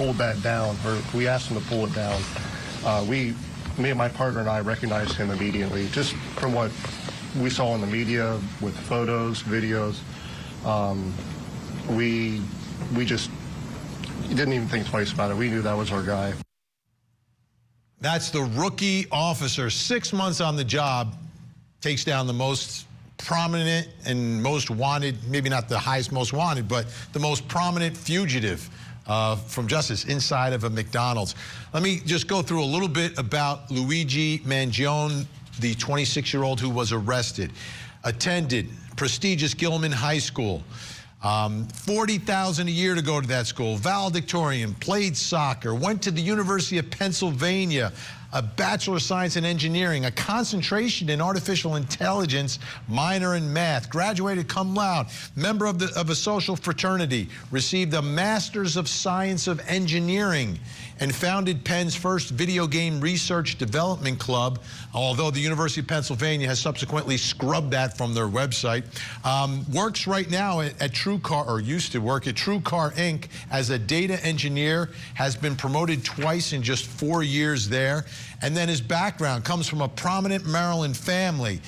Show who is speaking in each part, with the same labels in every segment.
Speaker 1: pulled that down, or we asked him to pull it down. Me and my partner and I recognized him immediately, just from what we saw in the media with photos, videos. We just didn't even think twice about it. We knew that was our guy.
Speaker 2: That's the rookie officer, 6 months on the job, takes down the most prominent and most wanted, maybe not the highest most wanted, but the most prominent fugitive from justice inside of a McDonald's. Let me just go through a little bit about Luigi Mangione, the 26-year-old who was arrested. Attended prestigious Gilman High School. $40,000 a year to go to that school. Valedictorian, played soccer, went to the University of Pennsylvania, a Bachelor of Science in Engineering, a concentration in artificial intelligence, minor in math, graduated cum laude, member of a social fraternity, received a Master's of Science of Engineering, and founded Penn's first video game research development club, although the University of Pennsylvania has subsequently scrubbed that from their website. Works right now at TrueCar, or used to work at TrueCar Inc. as a data engineer, has been promoted twice in just 4 years there. And then his background comes from a prominent Maryland family.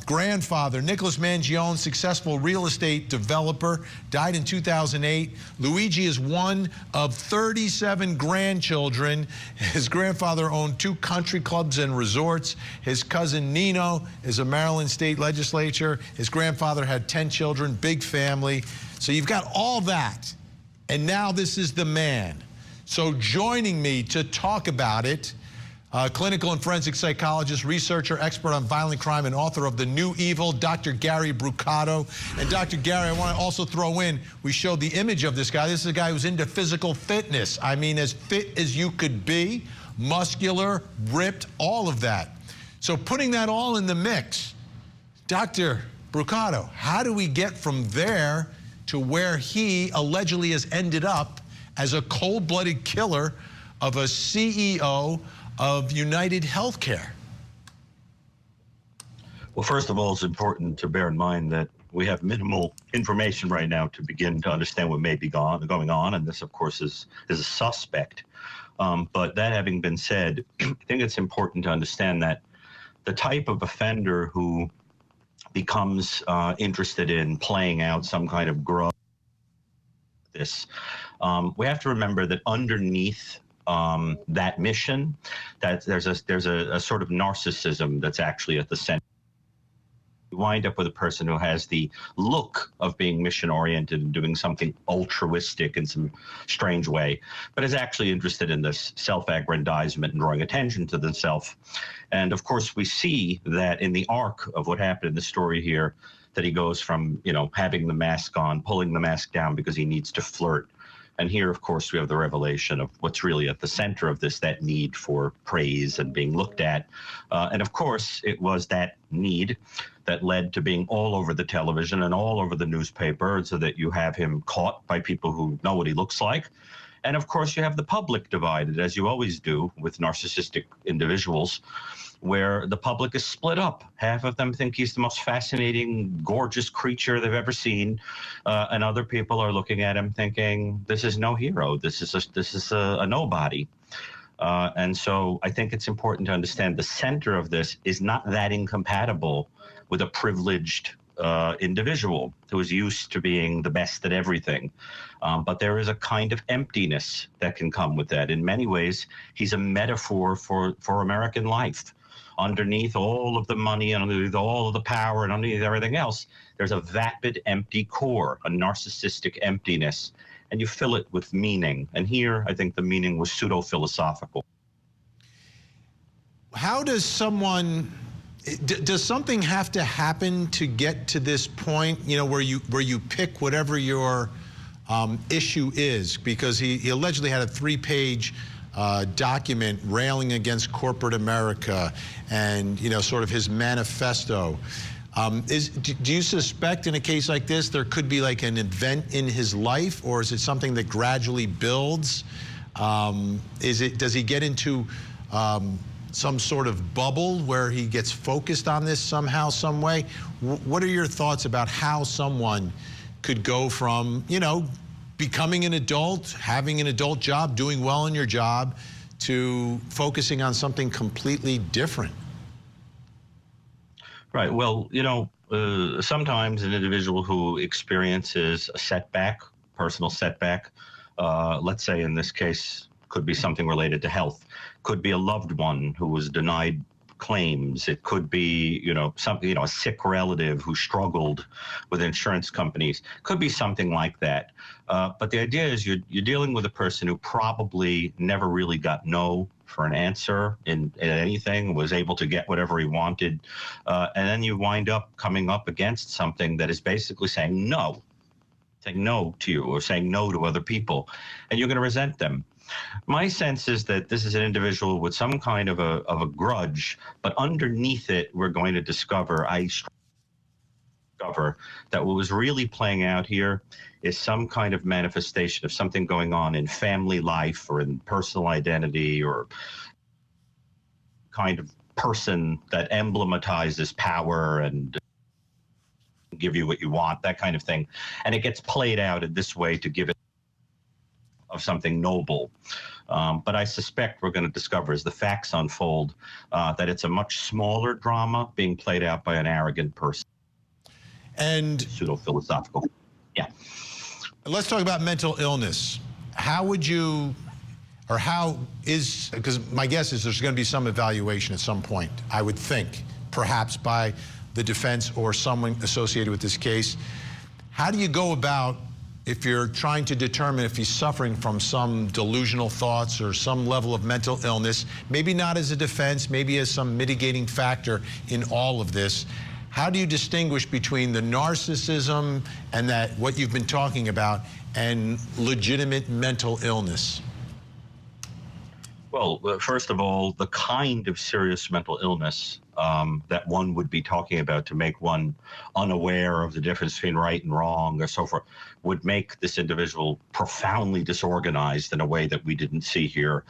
Speaker 2: Grandfather, Nicholas Mangione, successful real estate developer, died in 2008. Luigi is one of 37 grandchildren. His grandfather owned 2 country clubs and resorts. His cousin Nino is a Maryland state legislature. His grandfather had 10 children, big family. So you've got all that. And now this is the man. So joining me to talk about it, clinical and forensic psychologist, researcher, expert on violent crime, and author of The New Evil, Dr. Gary Brucato. And Dr. Gary, I want to also throw in, we showed the image of this guy. This is a guy who's into physical fitness. I mean, as fit as you could be, muscular, ripped, all of that. So putting that all in the mix, Dr. Brucato, how do we get from there to where he allegedly has ended up as a cold-blooded killer of a CEO of UnitedHealthcare?
Speaker 3: Well, first of all, it's important to bear in mind that we have minimal information right now to begin to understand what may be going on, and this, of course, is a suspect. But that having been said, I think it's important to understand that the type of offender who becomes interested in playing out some kind of grudge, we have to remember that underneath that mission, that there's a sort of narcissism that's actually at the center. You wind up with a person who has the look of being mission-oriented and doing something altruistic in some strange way, but is actually interested in this self-aggrandizement and drawing attention to themselves. And of course, we see that in the arc of what happened in the story here, that he goes from, you know, having the mask on, pulling the mask down because he needs to flirt. And here, of course, we have the revelation of what's really at the center of this, that need for praise and being looked at. And of course, it was that need that led to being all over the television and all over the newspaper, so that you have him caught by people who know what he looks like. And of course, you have the public divided, as you always do with narcissistic individuals, where the public is split up. Half of them think he's the most fascinating, gorgeous creature they've ever seen, and other people are looking at him thinking, this is no hero, this is a nobody. And so I think it's important to understand the center of this is not that incompatible with a privileged individual who is used to being the best at everything. But there is a kind of emptiness that can come with that. In many ways, he's a metaphor for American life. Underneath all of the money and underneath all of the power and underneath everything else, there's a vapid, empty core, a narcissistic emptiness, and you fill it with meaning. And here, I think the meaning was pseudo-philosophical.
Speaker 2: How does someone, does something have to happen to get to this point, you know, where you pick whatever your issue is? Because he allegedly had a 3-page document railing against corporate America and, you know, sort of his manifesto. Do you suspect in a case like this there could be like an event in his life, or is it something that gradually builds? Does he get into some sort of bubble where he gets focused on this somehow, some way? What are your thoughts about how someone could go from, you know, becoming an adult, having an adult job, doing well in your job, to focusing on something completely different?
Speaker 3: Right. Well, sometimes an individual who experiences a setback, personal setback, let's say in this case, could be something related to health, could be a loved one who was denied claims. It could be, something, a sick relative who struggled with insurance companies. Could be something like that. But the idea is you're dealing with a person who probably never really got no for an answer in anything, was able to get whatever he wanted. And then you wind up coming up against something that is basically saying no to you, or saying no to other people, and you're going to resent them. My sense is that this is an individual with some kind of a grudge, but underneath it, we're going to discover that what was really playing out here is some kind of manifestation of something going on in family life or in personal identity, or kind of person that emblematizes power and give you what you want, that kind of thing. And it gets played out in this way to give it of something noble. But I suspect we're going to discover as the facts unfold that it's a much smaller drama being played out by an arrogant person.
Speaker 2: And
Speaker 3: pseudo-philosophical. Yeah.
Speaker 2: Let's talk about mental illness. How would you, or how is, because my guess is there's going to be some evaluation at some point, I would think, perhaps by the defense or someone associated with this case. How do you go about, if you're trying to determine if he's suffering from some delusional thoughts or some level of mental illness, maybe not as a defense, maybe as some mitigating factor in all of this, how do you distinguish between the narcissism and that what you've been talking about and legitimate mental illness?
Speaker 3: Well, first of all, the kind of serious mental illness that one would be talking about to make one unaware of the difference between right and wrong or so forth would make this individual profoundly disorganized in a way that we didn't see here.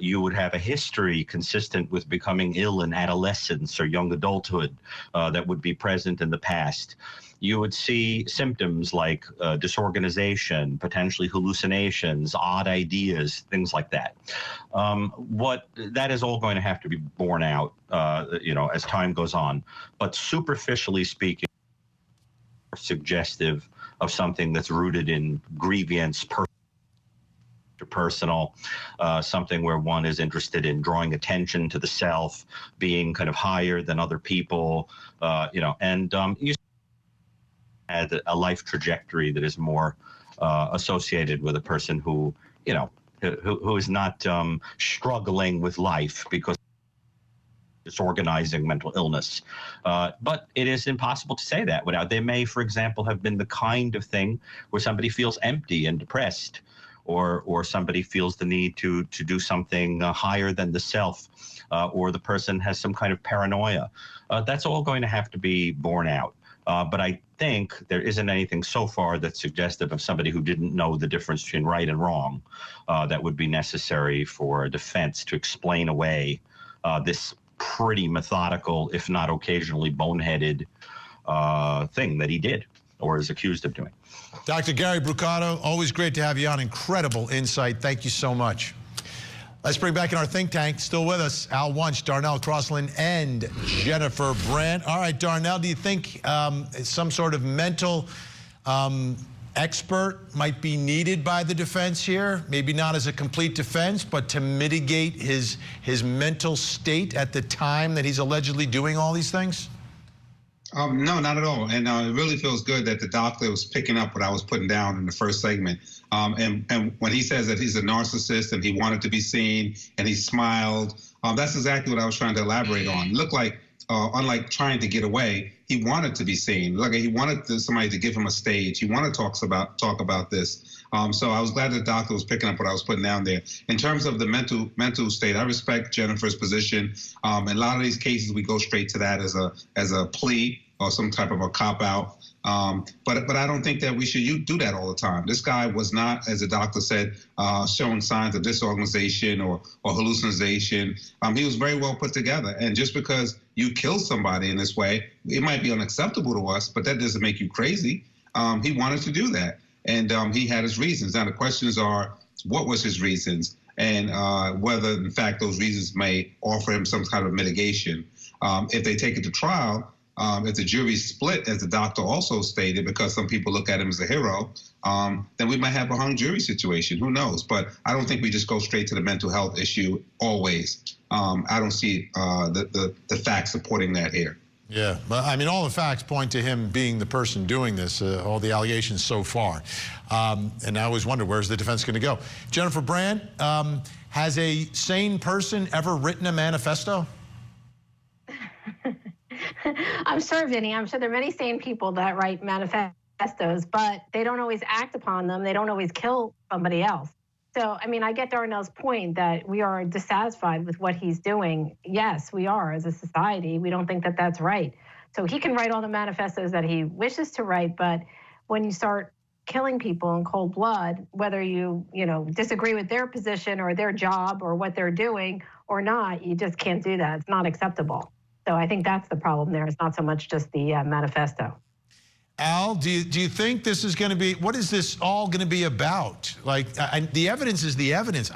Speaker 3: You would have a history consistent with becoming ill in adolescence or young adulthood that would be present in the past. You would see symptoms like disorganization, potentially hallucinations, odd ideas, things like that. That is all going to have to be borne out, as time goes on. But superficially speaking, suggestive of something that's rooted in grievance, personal, something where one is interested in drawing attention to the self, being kind of higher than other people, and you had a life trajectory that is more associated with a person who is not struggling with life because disorganizing mental illness. But it is impossible to say that without. There may, for example, have been the kind of thing where somebody feels empty and depressed, or somebody feels the need to do something higher than the self, or the person has some kind of paranoia. That's all going to have to be borne out. But I think there isn't anything so far that's suggestive of somebody who didn't know the difference between right and wrong that would be necessary for a defense to explain away this pretty methodical, if not occasionally boneheaded thing that he did or is accused of doing.
Speaker 2: Dr. Gary Brucato, always great to have you on. Incredible insight. Thank you so much. Let's bring back in our think tank, still with us, Al Wunsch, Darnell Crosland, and Jennifer Brandt. All right, Darnell, do you think some sort of mental expert might be needed by the defense here? Maybe not as a complete defense, but to mitigate his mental state at the time that he's allegedly doing all these things?
Speaker 4: No, not at all. And it really feels good that the doctor was picking up what I was putting down in the first segment. And when he says that he's a narcissist and he wanted to be seen and he smiled, that's exactly what I was trying to elaborate on. It looked like, unlike trying to get away, he wanted to be seen. Like he wanted somebody to give him a stage. He wanted to talk about this. So I was glad the doctor was picking up what I was putting down there. In terms of the mental state, I respect Jennifer's position. In a lot of these cases, we go straight to that as a plea or some type of a cop-out. But I don't think that we should do that all the time. This guy was not, as the doctor said, showing signs of disorganization or hallucination. He was very well put together. And just because you kill somebody in this way, it might be unacceptable to us, but that doesn't make you crazy. He wanted to do that. and he had his reasons. Now the questions are, what was his reasons, and whether in fact those reasons may offer him some kind of mitigation. If they take it to trial, if the jury's split, as the doctor also stated, because some people look at him as a hero, then we might have a hung jury situation. Who knows? But I don't think we just go straight to the mental health issue always. I don't see the facts supporting that here.
Speaker 2: Yeah, but I mean, all the facts point to him being the person doing this, all the allegations so far. And I always wonder, where's the defense going to go? Jennifer Brand, has a sane person ever written a manifesto?
Speaker 5: I'm sure, Vinny. I'm sure there are many sane people that write manifestos, but they don't always act upon them. They don't always kill somebody else. So, I mean, I get Darnell's point that we are dissatisfied with what he's doing. Yes, we are as a society. We don't think that that's right. So he can write all the manifestos that he wishes to write, but when you start killing people in cold blood, whether you disagree with their position or their job or what they're doing or not, you just can't do that. It's not acceptable. So I think that's the problem there. It's not so much just the manifesto.
Speaker 2: Al, do you think this is going to be, what is this all going to be about? Like, the evidence is the evidence.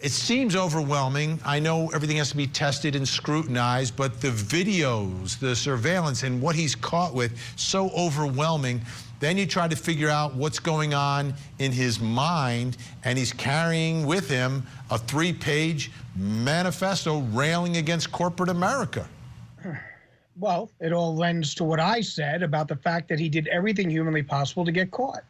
Speaker 2: It seems overwhelming. I know everything has to be tested and scrutinized, but the videos, the surveillance, and what he's caught with, so overwhelming. Then you try to figure out what's going on in his mind, and he's carrying with him a 3-page manifesto railing against corporate America.
Speaker 6: Well, it all lends to what I said about the fact that he did everything humanly possible to get caught.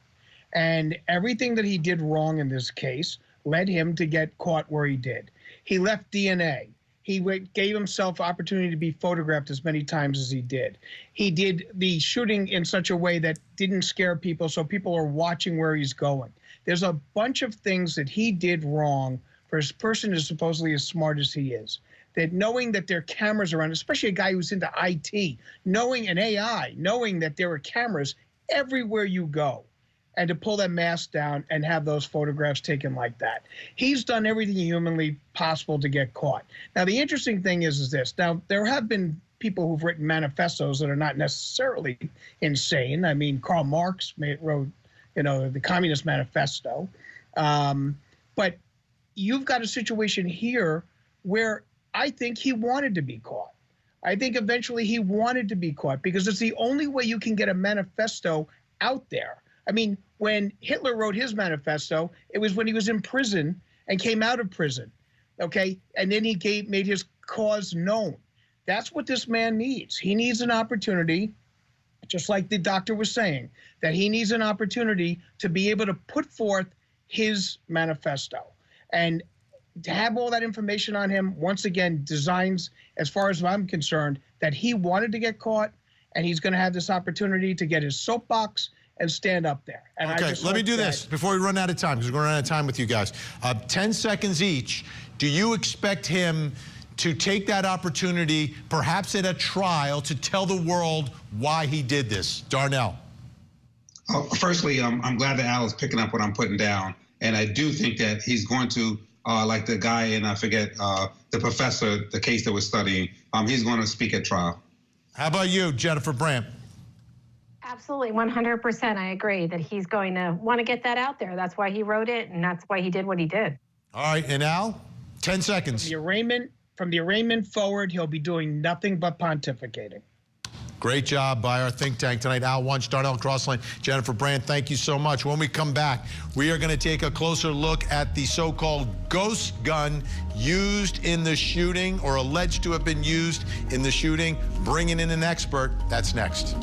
Speaker 6: And everything that he did wrong in this case led him to get caught where he did. He left DNA. He gave himself opportunity to be photographed as many times as he did. He did the shooting in such a way that didn't scare people, so people are watching where he's going. There's a bunch of things that he did wrong for a person who's supposedly as smart as he is. That knowing that there are cameras around, especially a guy who's into IT, knowing an AI, knowing that there are cameras everywhere you go, and to pull that mask down and have those photographs taken like that. He's done everything humanly possible to get caught. Now, the interesting thing is this. Now, there have been people who've written manifestos that are not necessarily insane. I mean, Karl Marx wrote, the Communist Manifesto. But you've got a situation here where I think he wanted to be caught. I think eventually he wanted to be caught because it's the only way you can get a manifesto out there. I mean, when Hitler wrote his manifesto, it was when he was in prison and came out of prison, okay? And then he made his cause known. That's what this man needs. He needs an opportunity, just like the doctor was saying, that he needs an opportunity to be able to put forth his manifesto. And to have all that information on him, once again, designs, as far as I'm concerned, that he wanted to get caught, and he's going to have this opportunity to get his soapbox and stand up there. And
Speaker 2: okay, let me do this before we run out of time, because we're going to run out of time with you guys. 10 seconds each. Do you expect him to take that opportunity, perhaps at a trial, to tell the world why he did this? Darnell.
Speaker 4: Firstly, I'm glad that Al is picking up what I'm putting down. And I do think that he's going to, like the guy in, I forget, the professor, the case that we're studying, he's going to speak at trial.
Speaker 2: How about you, Jennifer Brandt?
Speaker 5: Absolutely, 100%. I agree that he's going to want to get that out there. That's why he wrote it, and that's why he did what he did.
Speaker 2: All right, and Al, 10 seconds.
Speaker 6: From the arraignment forward, he'll be doing nothing but pontificating.
Speaker 2: Great job by our think tank tonight. Al Wunsch, Darnell Crossland, Jennifer Brandt, thank you so much. When we come back, we are going to take a closer look at the so-called ghost gun used in the shooting, or alleged to have been used in the shooting. Bringing in an expert. That's next.